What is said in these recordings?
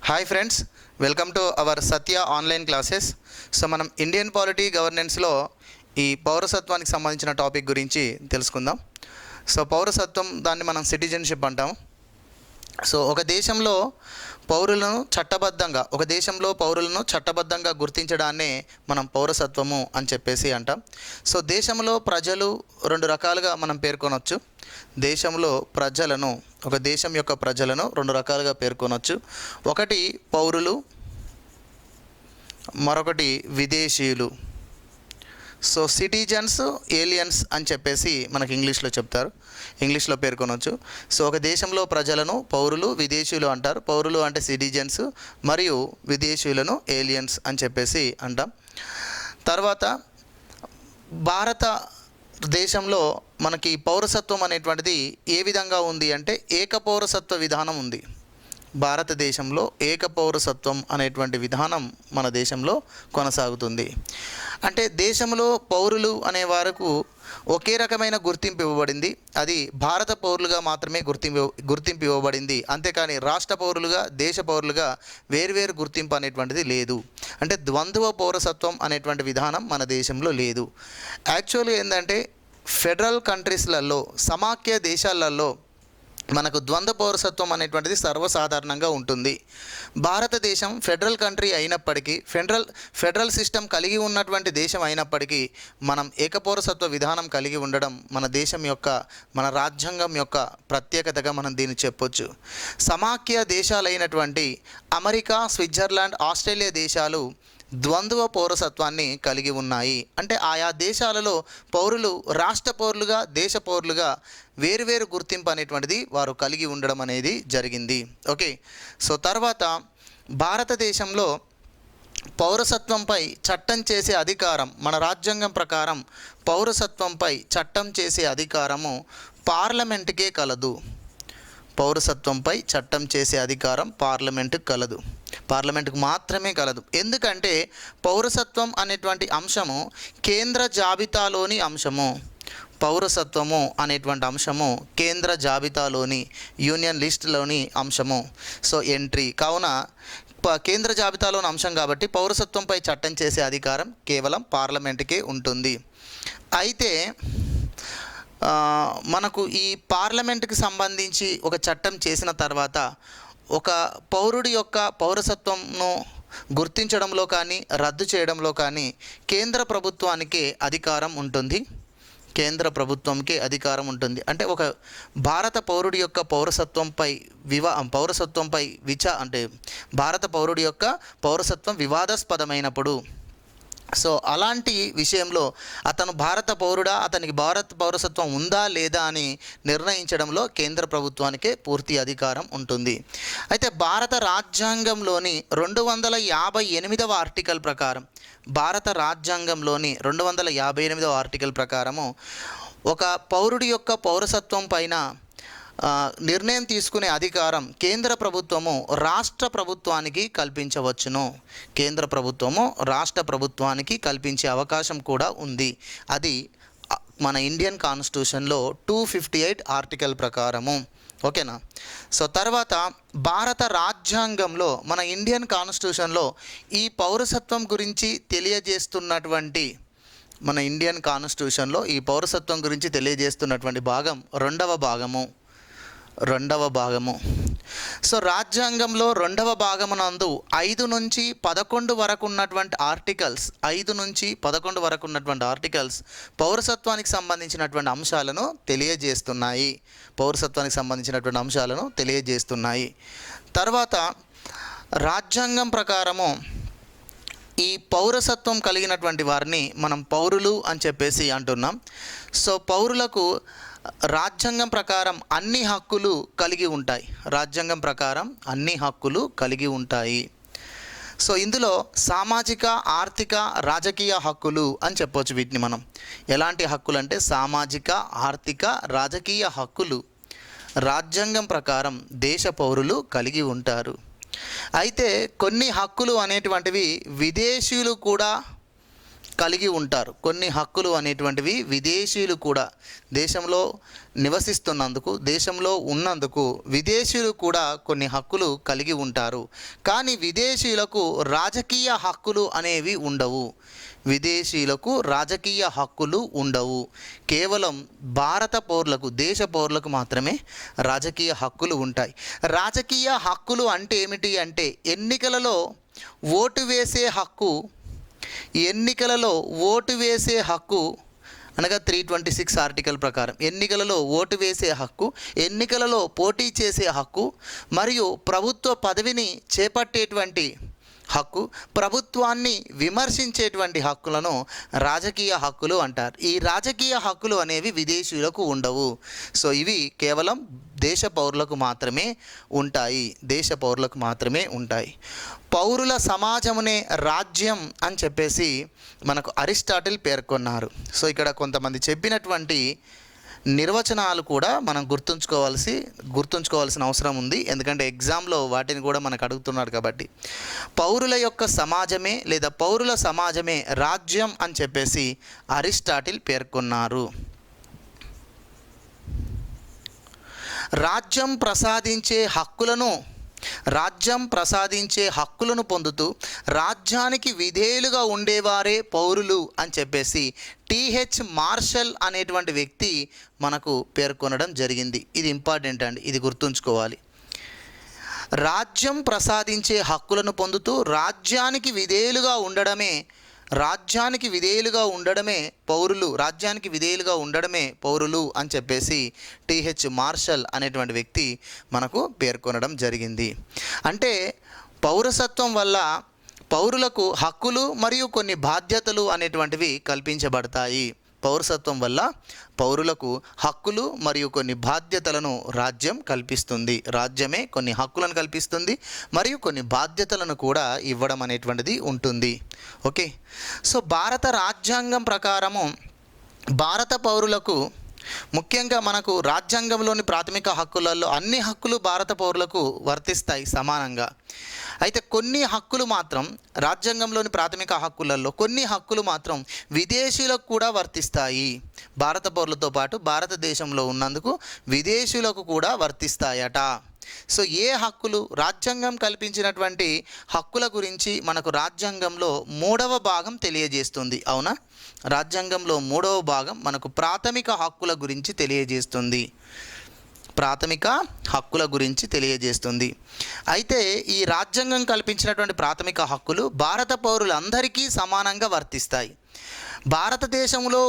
Hi friends, welcome to our Satya online classes. So మనం Indian polity గవర్నెన్స్లో ఈ పౌరసత్వానికి సంబంధించిన topic గురించి తెలుసుకుందాం. సో పౌరసత్వం దాన్ని మనం సిటిజన్షిప్ అంటాం. సో ఒక దేశంలో పౌరులను చట్టబద్ధంగా గుర్తించడాన్నే మనం పౌరసత్వము అని చెప్పేసి అంటాం. సో దేశంలో ప్రజలు రెండు రకాలుగా మనం పేర్కొనవచ్చు. ఒక దేశం యొక్క ప్రజలను రెండు రకాలుగా పేర్కొనవచ్చు. ఒకటి పౌరులు, మరొకటి విదేశీయులు. సో సిటిజన్స్, ఏలియన్స్ అని చెప్పేసి మనకి ఇంగ్లీష్లో పేర్కొనవచ్చు. సో ఒక దేశంలో ప్రజలను పౌరులు, విదేశీయులు అంటారు. పౌరులు అంటే సిటిజన్స్ మరియు విదేశీయులను ఏలియన్స్ అని చెప్పేసి అంటాం. తర్వాత భారతదేశంలో మనకి పౌరసత్వం అనేటువంటిది ఏ విధంగా ఉంది అంటే ఏకపౌరసత్వ విధానం ఉంది. భారతదేశంలో ఏకపౌరసత్వం అనేటువంటి విధానం మన దేశంలో కొనసాగుతుంది. అంటే దేశంలో పౌరులు అనే వారికి ఒకే రకమైన గుర్తింపు ఇవ్వబడింది. అది భారత పౌరులుగా మాత్రమే గుర్తింపు ఇవ్వబడింది. అంతేకాని రాష్ట్ర పౌరులుగా, దేశ పౌరులుగా వేరువేరు గుర్తింపు అనేటువంటిది లేదు. అంటే ద్వంద్వ పౌరసత్వం అనేటువంటి విధానం మన దేశంలో లేదు. యాక్చువల్గా ఏంటంటే ఫెడరల్ కంట్రీస్లలో, సమాఖ్య దేశాలలో మనకు ద్వంద్వ పౌరసత్వం అనేటువంటిది సర్వసాధారణంగా ఉంటుంది. భారతదేశం ఫెడరల్ కంట్రీ అయినప్పటికీ, ఫెడరల్ సిస్టమ్ కలిగి ఉన్నటువంటి దేశం అయినప్పటికీ మనం ఏకపౌరసత్వ విధానం కలిగి ఉండడం మన రాజ్యాంగం యొక్క ప్రత్యేకతగా మనం దీన్ని చెప్పొచ్చు. సమాఖ్య దేశాలైనటువంటి అమెరికా, స్విట్జర్లాండ్, ఆస్ట్రేలియా దేశాలు ద్వంద్వ పౌరసత్వాన్ని కలిగి ఉన్నాయి. అంటే ఆయా దేశాలలో పౌరులు రాష్ట్ర పౌరులుగా, దేశ పౌరులుగా వేరువేరు గుర్తింపు అనేటువంటిది వారు కలిగి ఉండడం అనేది జరిగింది. ఓకే. సో తర్వాత భారతదేశంలో పౌరసత్వంపై చట్టం చేసే అధికారం, మన రాజ్యాంగం ప్రకారం పౌరసత్వంపై చట్టం చేసే అధికారము పార్లమెంటుకే కలదు. పౌరసత్వంపై చట్టం చేసే అధికారం పార్లమెంటుకు మాత్రమే కలదు. ఎందుకంటే పౌరసత్వం అనేటువంటి అంశము కేంద్ర జాబితాలోని అంశము. పౌరసత్వము అనేటువంటి అంశము కేంద్ర జాబితాలోని, యూనియన్ లిస్టులోని అంశము. సో ఎంట్రీ కావున కేంద్ర జాబితాలోని అంశం కాబట్టి పౌరసత్వంపై చట్టం చేసే అధికారం కేవలం పార్లమెంటుకే ఉంటుంది. అయితే మనకు ఈ పార్లమెంటుకి సంబంధించి ఒక చట్టం చేసిన తర్వాత ఒక పౌరుడి యొక్క పౌరసత్వంను గుర్తించడంలో కానీ, రద్దు చేయడంలో కానీ కేంద్ర ప్రభుత్వానికి అధికారం ఉంటుంది. అంటే ఒక భారత పౌరుడి యొక్క భారత పౌరుడి యొక్క పౌరసత్వం వివాదాస్పదమైనప్పుడు, సో అలాంటి విషయంలో అతను భారత పౌరుడా, అతనికి భారత పౌరసత్వం ఉందా లేదా అని నిర్ణయించడంలో కేంద్ర ప్రభుత్వానికే పూర్తి అధికారం ఉంటుంది. అయితే భారత రాజ్యాంగంలోని 258వ ఆర్టికల్ ప్రకారం, ప్రకారము ఒక పౌరుడి యొక్క పౌరసత్వం పైన నిర్ణయం తీసుకునే అధికారం కేంద్ర ప్రభుత్వము రాష్ట్ర ప్రభుత్వానికి కల్పించవచ్చును. రాష్ట్ర ప్రభుత్వానికి కల్పించే అవకాశం కూడా ఉంది. అది మన ఇండియన్ కాన్స్టిట్యూషన్లో 258 ఆర్టికల్ ప్రకారము. ఓకేనా. సో తర్వాత భారత రాజ్యాంగంలో, మన ఇండియన్ కాన్స్టిట్యూషన్లో ఈ పౌరసత్వం గురించి తెలియజేస్తున్నటువంటి భాగం రెండవ భాగము. సో రాజ్యాంగంలో రెండవ భాగమునందు 5 నుంచి 11 వరకు ఉన్నటువంటి ఆర్టికల్స్ పౌరసత్వానికి సంబంధించినటువంటి అంశాలను తెలియజేస్తున్నాయి. తర్వాత రాజ్యాంగం ప్రకారము ఈ పౌరసత్వం కలిగినటువంటి వారిని మనం పౌరులు అని చెప్పేసి అంటున్నాం. సో పౌరులకు రాజ్యాంగం ప్రకారం అన్ని హక్కులు కలిగి ఉంటాయి. సో ఇందులో సామాజిక, ఆర్థిక, రాజకీయ హక్కులు అని చెప్పవచ్చు. వీటిని మనం ఎలాంటి హక్కులు అంటే సామాజిక, ఆర్థిక, రాజకీయ హక్కులు రాజ్యాంగం ప్రకారం దేశ పౌరులు కలిగి ఉంటారు. అయితే కొన్ని హక్కులు అనేటువంటివి విదేశీయులు కూడా కలిగి ఉంటారు. కొన్ని హక్కులు అనేటువంటివి విదేశీయులు కూడా దేశంలో నివసిస్తున్నందుకు, దేశంలో ఉన్నందుకు విదేశీయులు కూడా కొన్ని హక్కులు కలిగి ఉంటారు. కానీ విదేశీయులకు రాజకీయ హక్కులు అనేవి ఉండవు. విదేశీయులకు రాజకీయ హక్కులు ఉండవు. కేవలం భారత పౌరులకు, దేశ పౌరులకు మాత్రమే రాజకీయ హక్కులు ఉంటాయి. రాజకీయ హక్కులు అంటే ఏమిటి అంటే ఎన్నికలలో ఓటు వేసే హక్కు, ఎన్నికలలో ఓటు వేసే హక్కు అనగా 326 ఆర్టికల్ ప్రకారం ఎన్నికలలో ఓటు వేసే హక్కు, ఎన్నికలలో పోటీ చేసే హక్కు, మరియు ప్రభుత్వ పదవిని చేపట్టేటువంటి హక్కు, ప్రభుత్వాన్ని విమర్శించేటువంటి హక్కులను రాజకీయ హక్కులు అంటారు. ఈ రాజకీయ హక్కులు అనేవి విదేశీయులకు ఉండవు. సో ఇవి కేవలం దేశ పౌరులకు మాత్రమే ఉంటాయి. దేశ పౌరులకు మాత్రమే ఉంటాయి. పౌరుల సమాజమునే రాజ్యం అని చెప్పేసి మనకు అరిస్టాటిల్ పేర్కొన్నారు. సో ఇక్కడ కొంతమంది చెప్పినటువంటి నిర్వచనాలు కూడా మనం గుర్తుంచుకోవాల్సిన అవసరం ఉంది. ఎందుకంటే ఎగ్జామ్లో వాటిని కూడా మనకు అడుగుతున్నాడు కాబట్టి. పౌరుల యొక్క సమాజమే లేదా పౌరుల సమాజమే రాజ్యం అని చెప్పేసి అరిస్టాటిల్ పేర్కొన్నారు. రాజ్యం ప్రసాదించే హక్కులను పొందుతూ రాజ్యానికి విధేయులుగా ఉండేవారే పౌరులు అని చెప్పేసి టిహెచ్ మార్షల్ అనేటువంటి వ్యక్తి మనకు పేర్కొనడం జరిగింది. ఇది ఇంపార్టెంట్ అండి, ఇది గుర్తుంచుకోవాలి. రాజ్యం ప్రసాదించే హక్కులను పొందుతూ రాజ్యానికి విధేయులుగా ఉండడమే పౌరులు, రాజ్యానికి విధేయులుగా ఉండడమే పౌరులు అని చెప్పేసి టిహెచ్ మార్షల్ అనేటువంటి వ్యక్తి మనకు పేర్కొనడం జరిగింది. అంటే పౌరసత్వం వల్ల పౌరులకు హక్కులు మరియు కొన్ని బాధ్యతలు అనేటువంటివి కల్పించబడతాయి. పౌరసత్వం వల్ల పౌరులకు హక్కులు మరియు కొన్ని బాధ్యతలను రాజ్యం కల్పిస్తుంది. రాజ్యమే కొన్ని హక్కులను కల్పిస్తుంది మరియు కొన్ని బాధ్యతలను కూడా ఇవ్వడం అనేటువంటిది ఉంటుంది. ఓకే, సో భారత రాజ్యాంగం ప్రకారము భారత పౌరులకు ముఖ్యంగా మనకు రాజ్యాంగంలోని ప్రాథమిక హక్కులలో అన్ని హక్కులు భారత పౌరులకు వర్తిస్తాయి సమానంగా. అయితే కొన్ని హక్కులు మాత్రం రాజ్యాంగంలోని ప్రాథమిక హక్కులలో కొన్ని హక్కులు మాత్రం విదేశీయులకు కూడా వర్తిస్తాయి. భారత పౌరులతో పాటు భారతదేశంలో ఉన్నందుకు విదేశీయులకు కూడా వర్తిస్తాయట. సో ఏ హక్కులు, రాజ్యాంగం కల్పించినటువంటి హక్కుల గురించి మనకు రాజ్యాంగంలో 3వ భాగం తెలియజేస్తుంది. అవునా, రాజ్యాంగంలో 3వ భాగం మనకు ప్రాథమిక హక్కుల గురించి తెలియజేస్తుంది. అయితే ఈ రాజ్యాంగం కల్పించినటువంటి ప్రాథమిక హక్కులు భారత పౌరులందరికీ సమానంగా వర్తిస్తాయి. భారతదేశంలో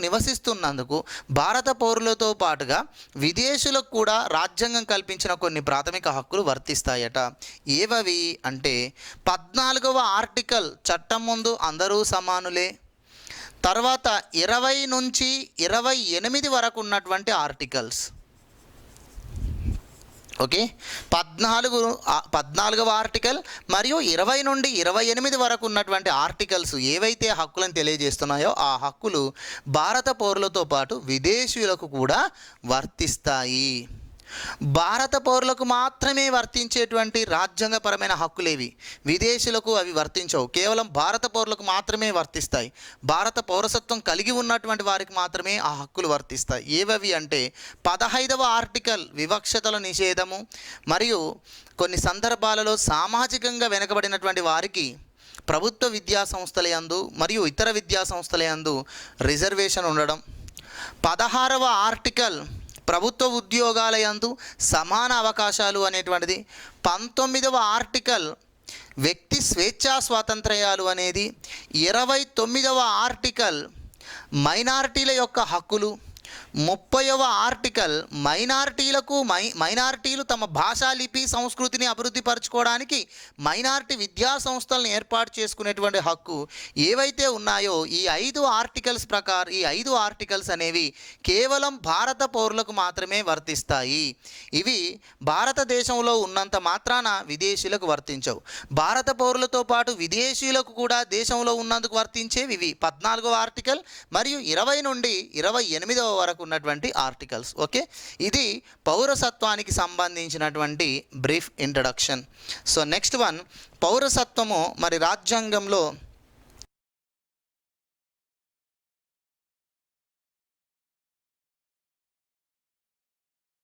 నివసిస్తున్నందుకు భారత పౌరులతో పాటుగా విదేశీయులకు కూడా రాజ్యాంగం కల్పించిన కొన్ని ప్రాథమిక హక్కులు వర్తిస్తాయట. ఏవవి అంటే 14వ ఆర్టికల్ చట్టం ముందు అందరూ సమానులే. తర్వాత 20 నుంచి 28 వరకు ఉన్నటువంటి ఆర్టికల్స్. ఓకే, 14వ ఆర్టికల్ మరియు 20 నుండి 28 వరకు ఉన్నటువంటి ఆర్టికల్స్ ఏవైతే హక్కులను తెలియజేస్తున్నాయో ఆ హక్కులు భారత పౌరులతో పాటు విదేశీయులకు కూడా వర్తిస్తాయి. భారత పౌరులకు మాత్రమే వర్తించేటువంటి రాజ్యాంగపరమైన హక్కులేవి, విదేశీయులకు అవి వర్తించవు. కేవలం భారత పౌరులకు మాత్రమే వర్తిస్తాయి. భారత పౌరసత్వం కలిగి ఉన్నటువంటి వారికి మాత్రమే ఆ హక్కులు వర్తిస్తాయి. ఏవవి అంటే 15వ ఆర్టికల్ వివక్షతల నిషేధము, మరియు కొన్ని సందర్భాలలో సామాజికంగా వెనుకబడినటువంటి వారికి ప్రభుత్వ విద్యా సంస్థల యందు మరియు ఇతర విద్యా సంస్థల యందు రిజర్వేషన్ ఉండడం. 16వ ఆర్టికల్ ప్రభుత్వ ఉద్యోగాల యందు సమాన అవకాశాలు అనేటువంటిది. 19వ ఆర్టికల్ వ్యక్తి స్వేచ్ఛా స్వాతంత్ర్యాలు అనేది. 29వ ఆర్టికల్ మైనారిటీల యొక్క హక్కులు. 30వ ఆర్టికల్ మైనారిటీలు తమ భాషా లిపి సంస్కృతిని అభివృద్ధి పరచుకోవడానికి మైనారిటీ విద్యా సంస్థలను ఏర్పాటు చేసుకునేటువంటి హక్కు ఏవైతే ఉన్నాయో ఈ 5 ఆర్టికల్స్ ప్రకారం ఈ 5 ఆర్టికల్స్ అనేవి కేవలం భారత పౌరులకు మాత్రమే వర్తిస్తాయి. ఇవి భారతదేశంలో ఉన్నంత మాత్రాన విదేశీయులకు వర్తించవు. భారత పౌరులతో పాటు విదేశీయులకు కూడా దేశంలో ఉన్నందుకు వర్తించేవి ఇవి 14వ ఆర్టికల్ మరియు 20 నుండి 28వ వరకు ఉన్నటువంటి ఆర్టికల్స్. ఓకే, ఇది పౌరసత్వానికి సంబంధించినటువంటి brief introduction. So next one, పౌరసత్వము మరి రాజ్యాంగంలో